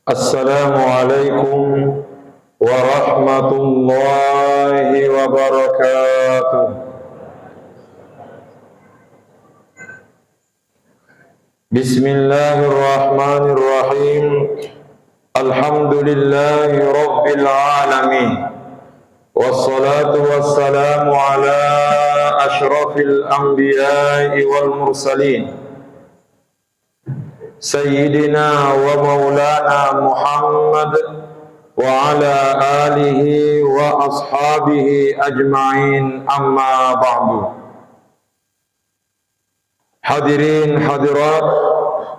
Assalamualaikum warahmatullahi wabarakatuh. Bismillahirrahmanirrahim. Alhamdulillahi rabbil alamin. Wassalatu wassalamu ala ashrafil anbiya'i wal mursalin, Sayyidina wa maulana Muhammad wa ala alihi wa ashabihi ajma'in, amma ba'du. Hadirin hadirat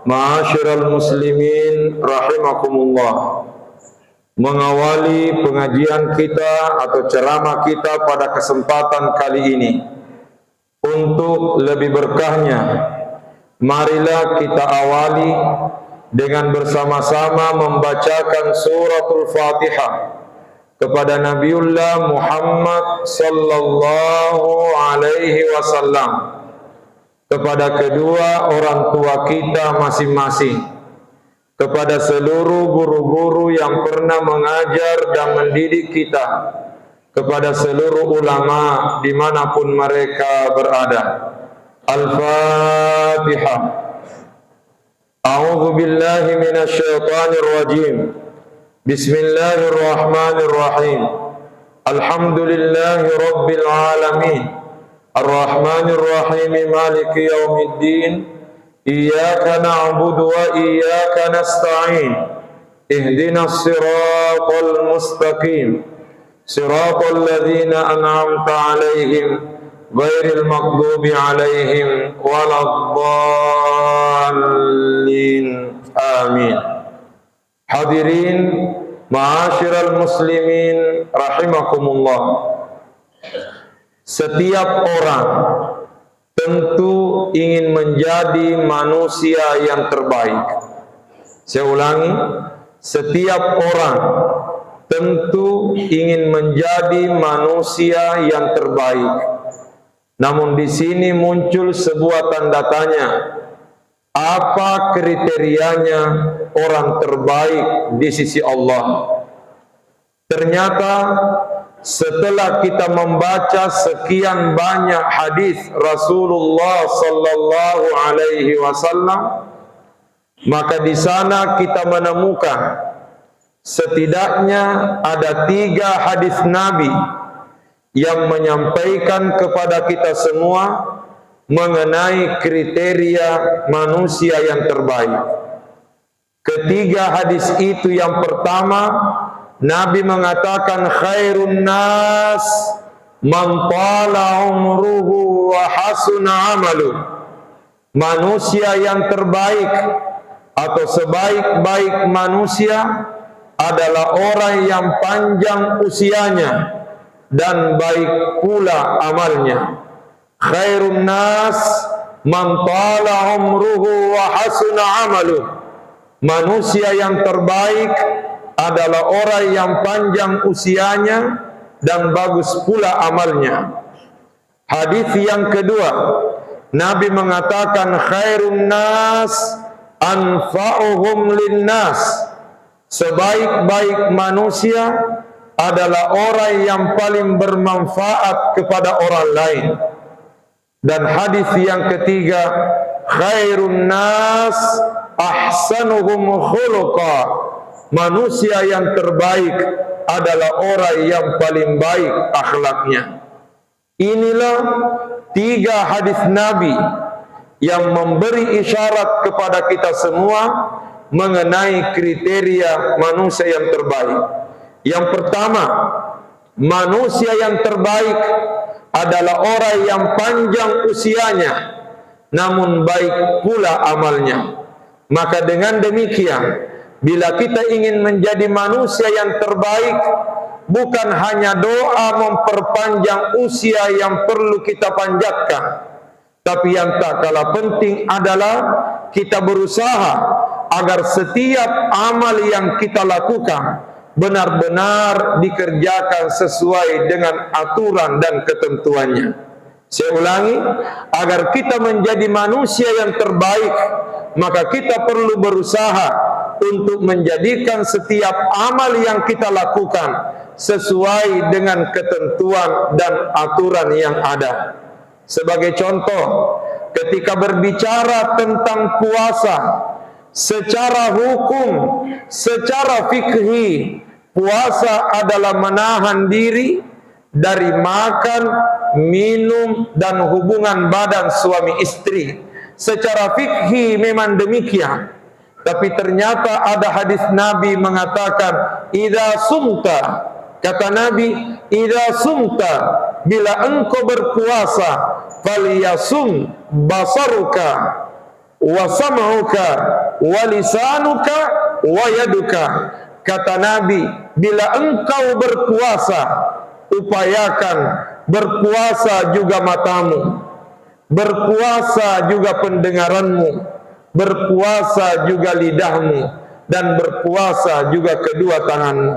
ma'asyiral muslimin rahimakumullah. Mengawali pengajian kita atau ceramah kita pada kesempatan kali ini, untuk lebih berkahnya, marilah kita awali dengan bersama-sama membacakan suratul Fatihah kepada Nabiullah Muhammad sallallahu alaihi wasallam, kepada kedua orang tua kita masing-masing, kepada seluruh guru-guru yang pernah mengajar dan mendidik kita, kepada seluruh ulama dimanapun mereka berada. Al-Fatihah. A'udzu billahi minasy syaithanir rajim. Bismillahirrahmanirrahim. Alhamdulillahi rabbil alamin. Ar-Rahmanir Rahim, Maliki yaumiddin. Iyyaka na'budu wa iyyaka nasta'in. Ihdinas siratal mustaqim. Siratal ladzina an'amta 'alaihim ghairil maghdubi 'alaihim waladdallin. Amin. Hadirin ma'asyiral muslimin rahimakumullah. Setiap orang tentu ingin menjadi manusia yang terbaik. Saya ulangi, setiap orang tentu ingin menjadi manusia yang terbaik. Namun di sini muncul sebuah tanda tanya. Apa kriterianya orang terbaik di sisi Allah? Ternyata setelah kita membaca sekian banyak hadis Rasulullah sallallahu alaihi wasallam, maka di sana kita menemukan setidaknya ada 3 hadis Nabi yang menyampaikan kepada kita semua mengenai kriteria manusia yang terbaik. Ketiga hadis itu, yang pertama, Nabi mengatakan khairun nas man tala umruhu wa hasuna amalu. Manusia yang terbaik atau sebaik-baik manusia adalah orang yang panjang usianya dan baik pula amalnya. Khairun nas man tala umruhu wa hasuna amalu. Manusia yang terbaik adalah orang yang panjang usianya dan bagus pula amalnya. Hadis yang kedua, Nabi mengatakan khairun nas anfa'uhum linnas. Sebaik-baik manusia adalah orang yang paling bermanfaat kepada orang lain. Dan hadis yang ketiga, khairun nas ahsanuhum khuluqa. Manusia yang terbaik adalah orang yang paling baik akhlaknya. Inilah 3 hadis Nabi yang memberi isyarat kepada kita semua mengenai kriteria manusia yang terbaik. Yang pertama, manusia yang terbaik adalah orang yang panjang usianya namun baik pula amalnya. Maka dengan demikian, bila kita ingin menjadi manusia yang terbaik, bukan hanya doa memperpanjang usia yang perlu kita panjatkan, tapi yang tak kalah penting adalah kita berusaha agar setiap amal yang kita lakukan benar-benar dikerjakan sesuai dengan aturan dan ketentuannya. Saya ulangi, agar kita menjadi manusia yang terbaik, maka kita perlu berusaha untuk menjadikan setiap amal yang kita lakukan sesuai dengan ketentuan dan aturan yang ada. Sebagai contoh, ketika berbicara tentang puasa, secara hukum, secara fikhi, puasa adalah menahan diri dari makan, minum, dan hubungan badan suami istri. Secara fikhi memang demikian. Tapi ternyata ada hadis Nabi mengatakan, idza sumta, kata Nabi, idza sumta, bila engkau berpuasa, falyasum basaruka wa sam'uka wa lisanuka wa yaduka. Kata Nabi, bila engkau berpuasa, upayakan berpuasa juga matamu, berpuasa juga pendengaranmu, berpuasa juga lidahmu, dan berpuasa juga kedua tanganmu.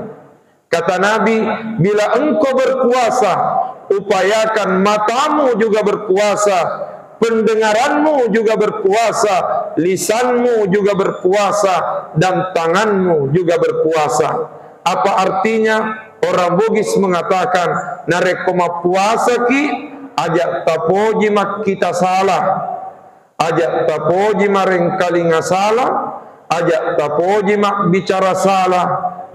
Kata Nabi, bila engkau berpuasa, upayakan matamu juga berpuasa, pendengaranmu juga berpuasa, lisanmu juga berpuasa, dan tanganmu juga berpuasa. Apa artinya? Orang Bugis mengatakan, narek koma puasa ki, ajak tapoji mak kita salah, ajak tapoji mareng kalinga salah, ajak tapoji mak bicara salah,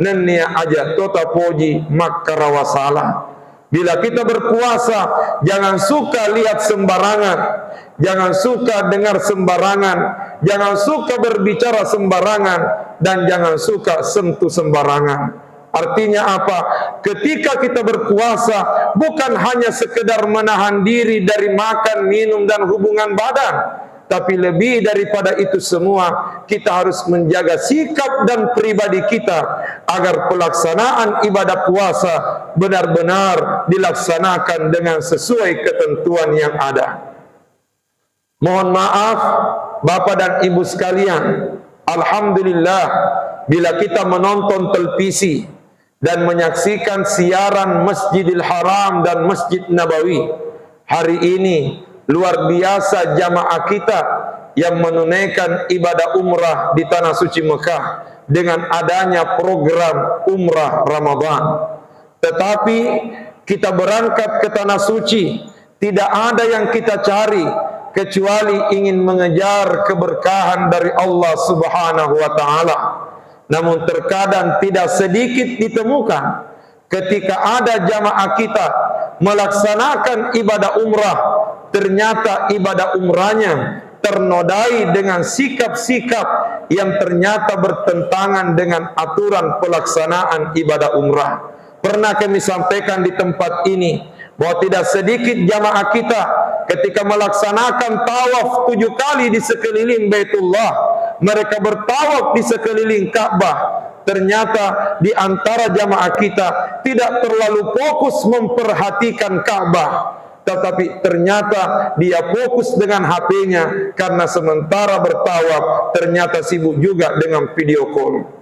nenia ajak to tapoji mak karawa salah. Bila kita berpuasa, jangan suka lihat sembarangan, jangan suka dengar sembarangan, jangan suka berbicara sembarangan, dan jangan suka sentuh sembarangan. Artinya apa? Ketika kita berpuasa, bukan hanya sekedar menahan diri dari makan, minum, dan hubungan badan, tapi lebih daripada itu semua, kita harus menjaga sikap dan pribadi kita agar pelaksanaan ibadah puasa benar-benar dilaksanakan dengan sesuai ketentuan yang ada. Mohon maaf Bapak dan Ibu sekalian, alhamdulillah bila kita menonton televisi dan menyaksikan siaran Masjidil Haram dan Masjid Nabawi, hari ini luar biasa jamaah kita yang menunaikan ibadah umrah di Tanah Suci Mekah dengan adanya program umrah Ramadan. Tetapi kita berangkat ke Tanah Suci, tidak ada yang kita cari kecuali ingin mengejar keberkahan dari Allah Subhanahu wa Ta'ala. Namun terkadang tidak sedikit ditemukan ketika ada jamaah kita melaksanakan ibadah umrah, ternyata ibadah umrahnya ternodai dengan sikap-sikap yang ternyata bertentangan dengan aturan pelaksanaan ibadah umrah. Pernah kami sampaikan di tempat ini bahwa tidak sedikit jamaah kita ketika melaksanakan tawaf 7 kali di sekeliling Baitullah, mereka bertawaf di sekeliling Ka'bah. Ternyata di antara jamaah kita tidak terlalu fokus memperhatikan Ka'bah, tetapi ternyata dia fokus dengan HP-nya karena sementara bertawaf ternyata sibuk juga dengan video call.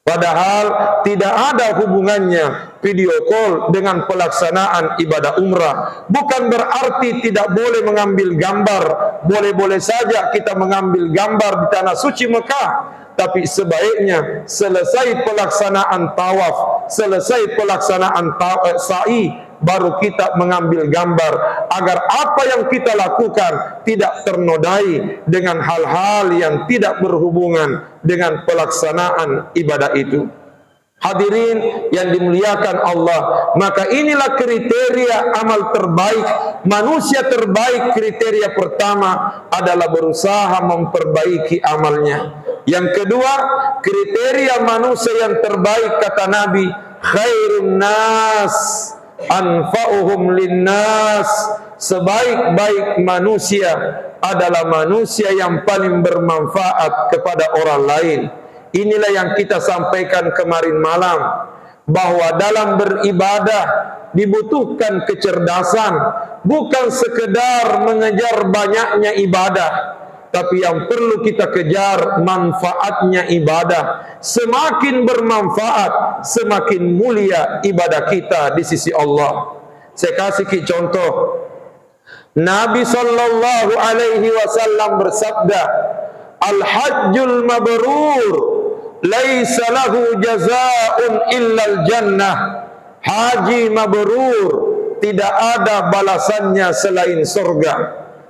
Padahal tidak ada hubungannya video call dengan pelaksanaan ibadah umrah. Bukan berarti tidak boleh mengambil gambar. Boleh-boleh saja kita mengambil gambar di Tanah Suci Mekah. Tapi sebaiknya selesai pelaksanaan tawaf, selesai pelaksanaan sa'i, baru kita mengambil gambar agar apa yang kita lakukan tidak ternodai dengan hal-hal yang tidak berhubungan dengan pelaksanaan ibadah itu. Hadirin yang dimuliakan Allah, maka inilah kriteria amal terbaik. Manusia terbaik, kriteria pertama adalah berusaha memperbaiki amalnya. Yang kedua, kriteria manusia yang terbaik, kata Nabi, khairun nas anfa'uhum linnas. Sebaik-baik manusia adalah manusia yang paling bermanfaat kepada orang lain. Inilah yang kita sampaikan kemarin malam, bahwa dalam beribadah dibutuhkan kecerdasan, bukan sekedar mengejar banyaknya ibadah, tapi yang perlu kita kejar manfaatnya ibadah. Semakin bermanfaat, semakin mulia ibadah kita di sisi Allah. Saya kasih contoh. Nabi sallallahu alaihi wasallam bersabda, al-hajjul mabrur laisa lahu jazaa'un illal jannah. Haji mabrur tidak ada balasannya selain surga.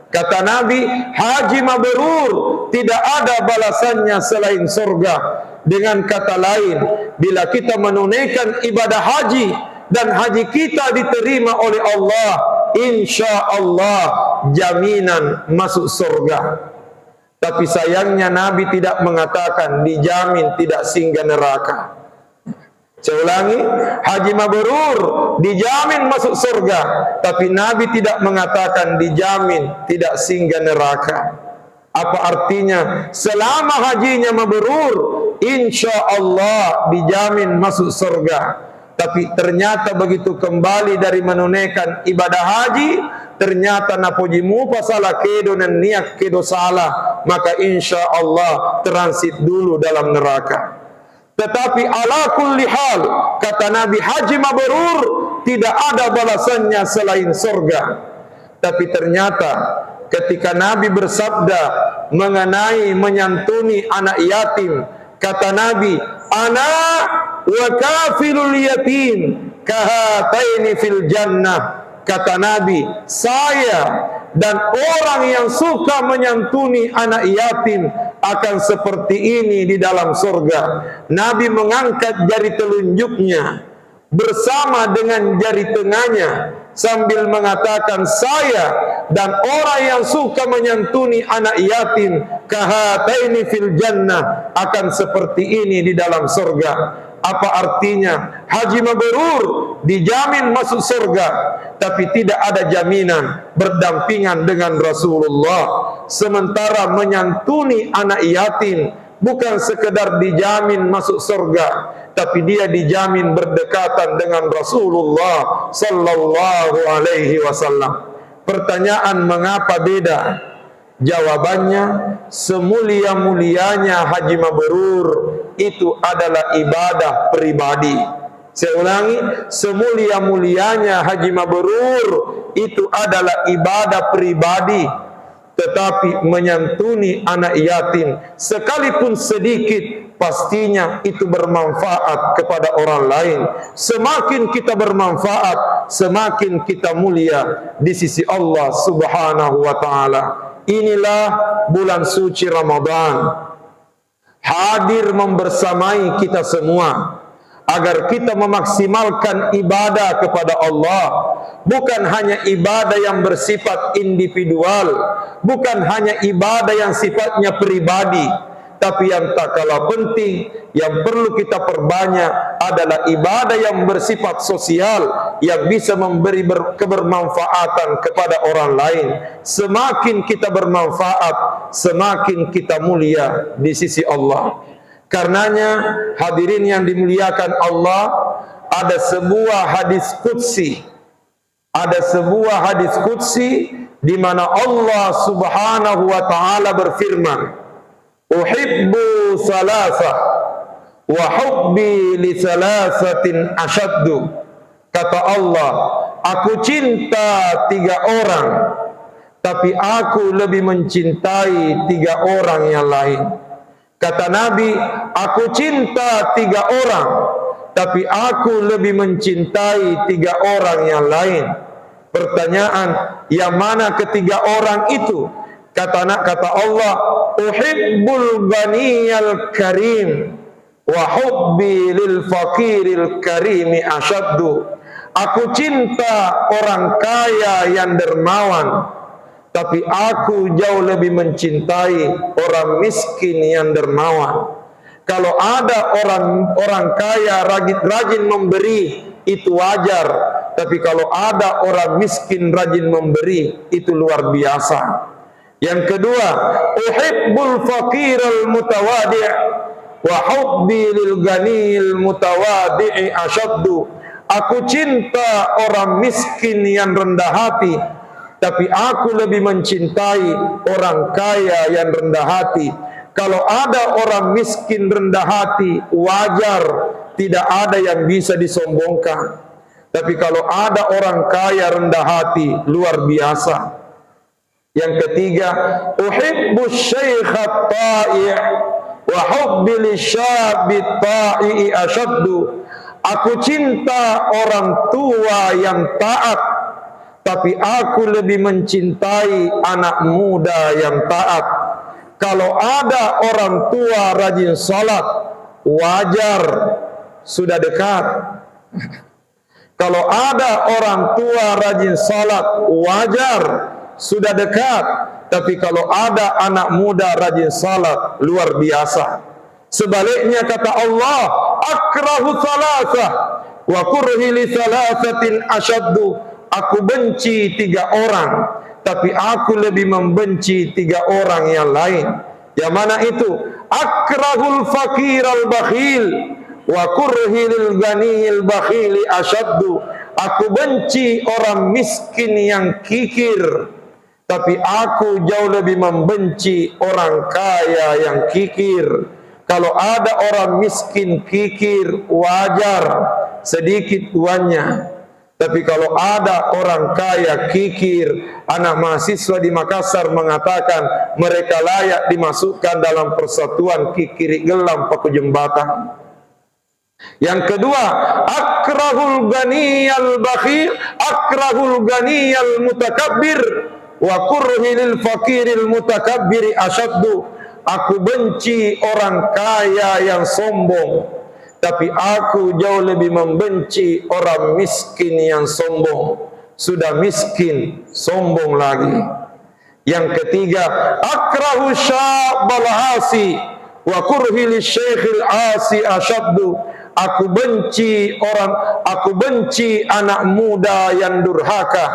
Kata Nabi, haji mabrur tidak ada balasannya selain surga. Dengan kata lain, bila kita menunaikan ibadah haji dan haji kita diterima oleh Allah, insya Allah jaminan masuk surga. Tapi sayangnya Nabi tidak mengatakan dijamin tidak singgah neraka. Saya ulangi, haji mabrur dijamin masuk surga, tapi Nabi tidak mengatakan dijamin tidak singgah neraka. Apa artinya? Selama hajinya mabrur, insya Allah dijamin masuk surga. Tapi ternyata begitu kembali dari menunaikan ibadah haji, ternyata napojimu pasalah kedo dan niat kedo salah, maka insya Allah transit dulu dalam neraka. Tetapi ala kulli hal, kata Nabi, haji mabrur tidak ada balasannya selain surga. Tapi ternyata ketika Nabi bersabda mengenai menyantuni anak yatim, kata Nabi, ana wa kafilul yatim kahataini fil jannah. Kata Nabi, saya dan orang yang suka menyantuni anak yatim akan seperti ini di dalam surga. Nabi mengangkat jari telunjuknya bersama dengan jari tengahnya sambil mengatakan, saya dan orang yang suka menyantuni anak yatim kahataini fil jannah akan seperti ini di dalam surga. Apa artinya? Haji mabrur dijamin masuk surga, tapi tidak ada jaminan berdampingan dengan Rasulullah. Sementara menyantuni anak yatim bukan sekedar dijamin masuk surga, tapi dia dijamin berdekatan dengan Rasulullah sallallahu alaihi wasallam. Pertanyaan, mengapa beda? Jawabannya, semulia-mulianya haji mabrur itu adalah ibadah pribadi. Saya ulangi, semulia-mulianya haji mabrur itu adalah ibadah pribadi. Tetapi menyantuni anak yatim sekalipun sedikit, pastinya itu bermanfaat kepada orang lain. Semakin kita bermanfaat, semakin kita mulia di sisi Allah Subhanahu wa ta'ala. Inilah bulan suci Ramadan hadir membersamai kita semua agar kita memaksimalkan ibadah kepada Allah. Bukan hanya ibadah yang bersifat individual, bukan hanya ibadah yang sifatnya pribadi, tapi yang tak kalah penting, yang perlu kita perbanyak adalah ibadah yang bersifat sosial, yang bisa memberi kebermanfaatan kepada orang lain. Semakin kita bermanfaat, semakin kita mulia di sisi Allah. Karenanya hadirin yang dimuliakan Allah, ada sebuah hadis qudsi. Ada sebuah hadis qudsi di mana Allah Subhanahu wa taala berfirman, "Uhibbu salasa wa hubbi li salasatin ashaddu." Kata Allah, aku cinta 3 orang, tapi aku lebih mencintai 3 orang yang lain. Kata Nabi, aku cinta 3 orang, tapi aku lebih mencintai 3 orang yang lain. Pertanyaan, yang mana ketiga orang itu? Kata Allah, uhibbul ghaniyal karim wa hubbi lil fakiril karimi ashaddu. Aku cinta orang kaya yang dermawan, tapi aku jauh lebih mencintai orang miskin yang dermawan. Kalau ada orang kaya rajin memberi, itu wajar. Tapi kalau ada orang miskin rajin memberi, itu luar biasa. Yang kedua, uhibbul faqiral mutawadi' wa hubbi lil ghaniyil mutawadi'i ashaddu. Aku cinta orang miskin yang rendah hati, tapi aku lebih mencintai orang kaya yang rendah hati. Kalau ada orang miskin rendah hati, wajar, tidak ada yang bisa disombongkan. Tapi kalau ada orang kaya rendah hati, luar biasa. Yang ketiga, uhibbus syaikhat ta'i' wa hubbi lisyabbi ta'i ashaddu. Aku cinta orang tua yang taat, tapi aku lebih mencintai anak muda yang taat. Kalau ada orang tua rajin salat, wajar, sudah dekat. Kalau ada orang tua rajin salat, wajar, sudah dekat. Tapi kalau ada anak muda rajin salat, luar biasa. Sebaliknya kata Allah, akrahu thalatha wa kurhi li thalathatin ashaddu. Aku benci 3 orang, tapi aku lebih membenci 3 orang yang lain. Yang mana itu? Akrahul fakir al bakhil wa kurhi lil ghaniyil bakhili ashaddu. Aku benci orang miskin yang kikir, tapi aku jauh lebih membenci orang kaya yang kikir. Kalau ada orang miskin kikir, wajar, sedikit uangnya. Tapi kalau ada orang kaya kikir, anak mahasiswa di Makassar mengatakan mereka layak dimasukkan dalam persatuan kikiri gelam paku jembatan. Yang kedua, akrahul ghaniyal bakhil, akrahul ghaniyal mutakabbir wa kurhilil fakiril mutakabbiri asyaddu. Aku benci orang kaya yang sombong, tapi aku jauh lebih membenci orang miskin yang sombong. Sudah miskin, sombong lagi. Yang ketiga, akrahu syabal asi wa kurhi lisyekhil asi asyaddu. Aku benci anak muda yang durhaka,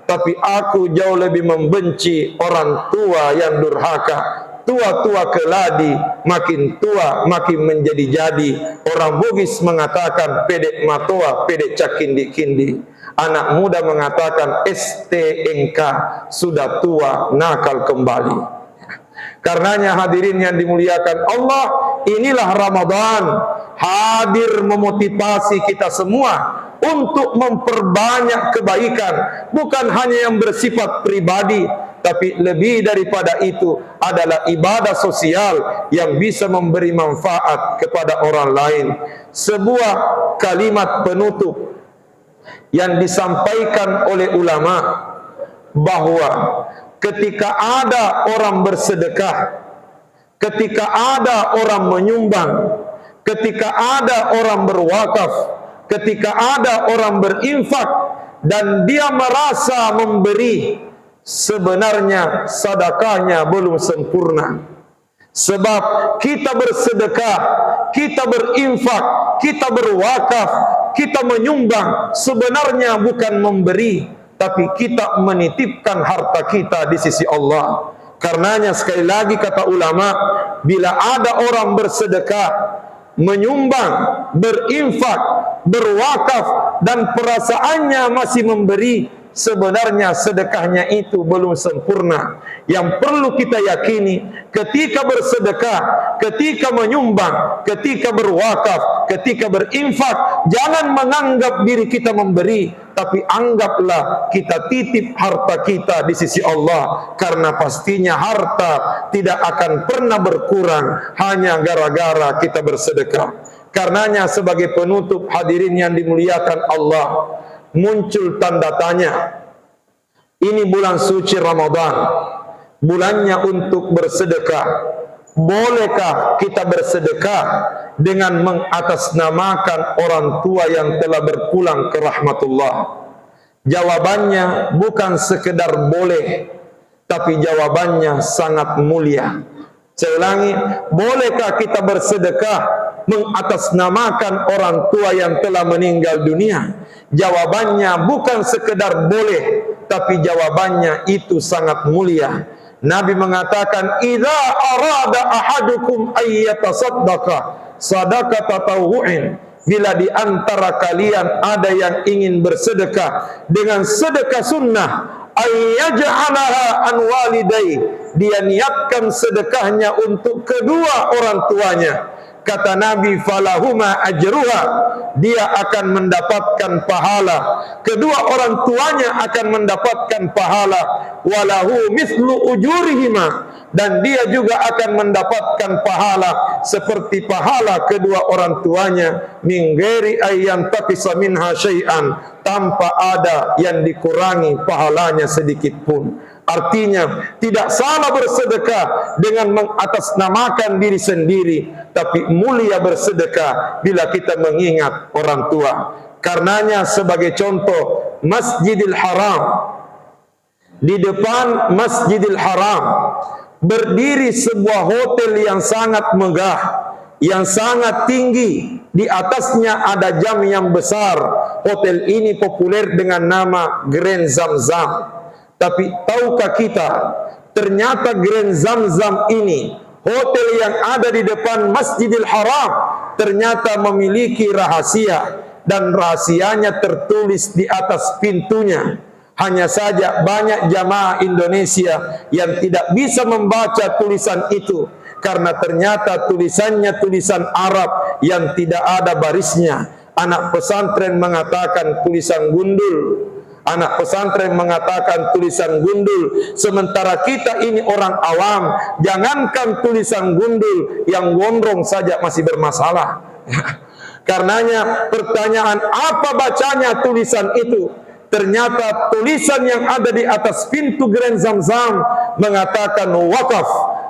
tapi aku jauh lebih membenci orang tua yang durhaka. Tua-tua keladi, makin tua makin menjadi-jadi. Orang Bugis mengatakan pedek matoa, pedek cakindi-kindi. Anak muda mengatakan STNK, sudah tua, nakal kembali. Karenanya hadirin yang dimuliakan Allah, inilah Ramadan hadir memotivasi kita semua untuk memperbanyak kebaikan, bukan hanya yang bersifat pribadi, tapi lebih daripada itu adalah ibadah sosial yang bisa memberi manfaat kepada orang lain. Sebuah kalimat penutup yang disampaikan oleh ulama bahwa ketika ada orang bersedekah, ketika ada orang menyumbang, ketika ada orang berwakaf, ketika ada orang berinfak dan dia merasa memberi, sebenarnya sedekahnya belum sempurna. Sebab kita bersedekah, kita berinfak, kita berwakaf, kita menyumbang, sebenarnya bukan memberi, tapi kita menitipkan harta kita di sisi Allah. Karenanya sekali lagi kata ulama, bila ada orang bersedekah, menyumbang, berinfak, berwakaf dan perasaannya masih memberi, sebenarnya sedekahnya itu belum sempurna. Yang perlu kita yakini, ketika bersedekah, ketika menyumbang, ketika berwakaf, ketika berinfak, jangan menganggap diri kita memberi, tapi anggaplah kita titip harta kita di sisi Allah. Karena pastinya harta tidak akan pernah berkurang hanya gara-gara kita bersedekah. Karenanya sebagai penutup hadirin yang dimuliakan Allah, muncul tanda tanya. Ini bulan suci Ramadan, bulannya untuk bersedekah. Bolehkah kita bersedekah dengan mengatasnamakan orang tua yang telah berpulang ke rahmatullah? Jawabannya bukan sekedar boleh, tapi jawabannya sangat mulia. Saya ulangi, bolehkah kita bersedekah mengatasnamakan orang tua yang telah meninggal dunia? Jawabannya bukan sekedar boleh, tapi jawabannya itu sangat mulia. Nabi mengatakan, "Idza arada ahadukum ayyatasaddaqa sadaqata tawu'in." Bila di antara kalian ada yang ingin bersedekah dengan sedekah sunnah, ayyaj'alaha an walidai, dia niatkan sedekahnya untuk kedua orang tuanya. kata Nabi, falahuma ajruha, dia akan mendapatkan pahala, kedua orang tuanya akan mendapatkan pahala, walahu mislu ujurihima, dan dia juga akan mendapatkan pahala seperti pahala kedua orang tuanya, min ghairi ayyan taqisa minha syai'an, tanpa ada yang dikurangi pahalanya sedikit pun. Artinya tidak salah bersedekah dengan mengatasnamakan diri sendiri, tapi mulia bersedekah bila kita mengingat orang tua. Karenanya sebagai contoh, Masjidil Haram, di depan Masjidil Haram berdiri sebuah hotel yang sangat megah, yang sangat tinggi. Di atasnya ada jam yang besar. Hotel ini populer dengan nama Grand Zamzam. Tapi tahukah kita, ternyata Grand Zamzam ini, hotel yang ada di depan Masjidil Haram, ternyata memiliki rahasia, dan rahasianya tertulis di atas pintunya. Hanya saja banyak jamaah Indonesia yang tidak bisa membaca tulisan itu, karena ternyata tulisannya tulisan Arab yang tidak ada barisnya. Anak pesantren mengatakan tulisan gundul, anak pesantren mengatakan tulisan gundul, sementara kita ini orang awam, jangankan tulisan gundul, yang gondrong saja masih bermasalah. Karenanya pertanyaan, apa bacanya tulisan itu? Ternyata tulisan yang ada di atas pintu Grand Zamzam mengatakan wakaf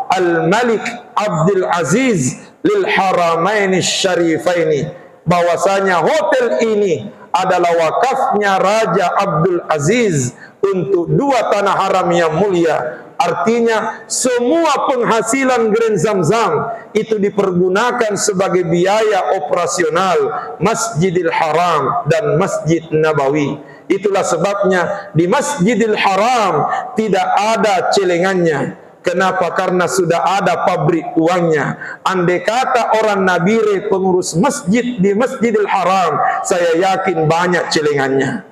Al-Malik Abdul Aziz lil Haramaini Syarifaini, bahwasanya hotel ini adalah wakafnya Raja Abdul Aziz untuk dua tanah haram yang mulia. Artinya semua penghasilan Grand Zamzam itu dipergunakan sebagai biaya operasional Masjidil Haram dan Masjid Nabawi. Itulah sebabnya di Masjidil Haram tidak ada celengannya. Kenapa? Karena sudah ada pabrik uangnya. Andai kata orang Nabire pengurus masjid di Masjidil Haram, saya yakin banyak celengannya.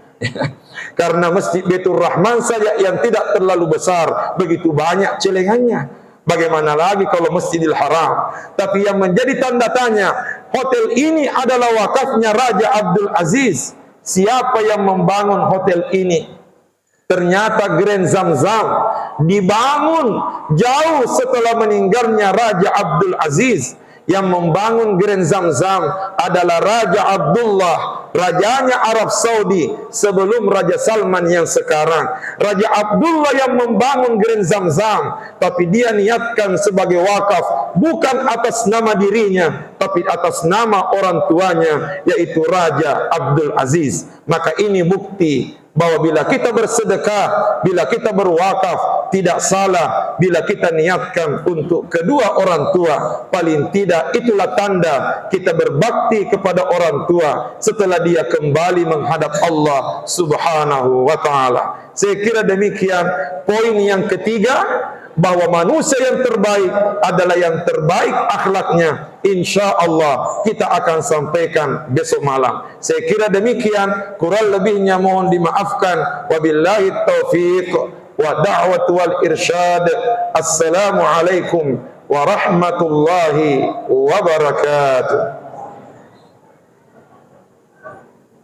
Karena Masjid Baitur Rahman saja yang tidak terlalu besar, begitu banyak celengannya. Bagaimana lagi kalau Masjidil Haram? Tapi yang menjadi tanda tanya, hotel ini adalah wakafnya Raja Abdul Aziz. Siapa yang membangun hotel ini? Ternyata Grand Zamzam dibangun jauh setelah meninggalnya Raja Abdul Aziz. Yang membangun Grand Zamzam adalah Raja Abdullah, rajanya Arab Saudi sebelum Raja Salman yang sekarang. Raja Abdullah yang membangun Grand Zamzam, tapi dia niatkan sebagai wakaf, bukan atas nama dirinya, tapi atas nama orang tuanya, yaitu Raja Abdul Aziz. Maka ini bukti bahwa bila kita bersedekah, bila kita berwakaf, tidak salah bila kita niatkan untuk kedua orang tua. Paling tidak itulah tanda kita berbakti kepada orang tua setelah dia kembali menghadap Allah Subhanahu wa ta'ala. Saya kira demikian poin yang ketiga, bahwa manusia yang terbaik adalah yang terbaik akhlaknya. Insya Allah kita akan sampaikan besok malam. Saya kira demikian, kurang lebihnya mohon dimaafkan. Wabillahi taufiq wa da'wat wal irsyad. Assalamualaikum warahmatullahi wabarakatuh.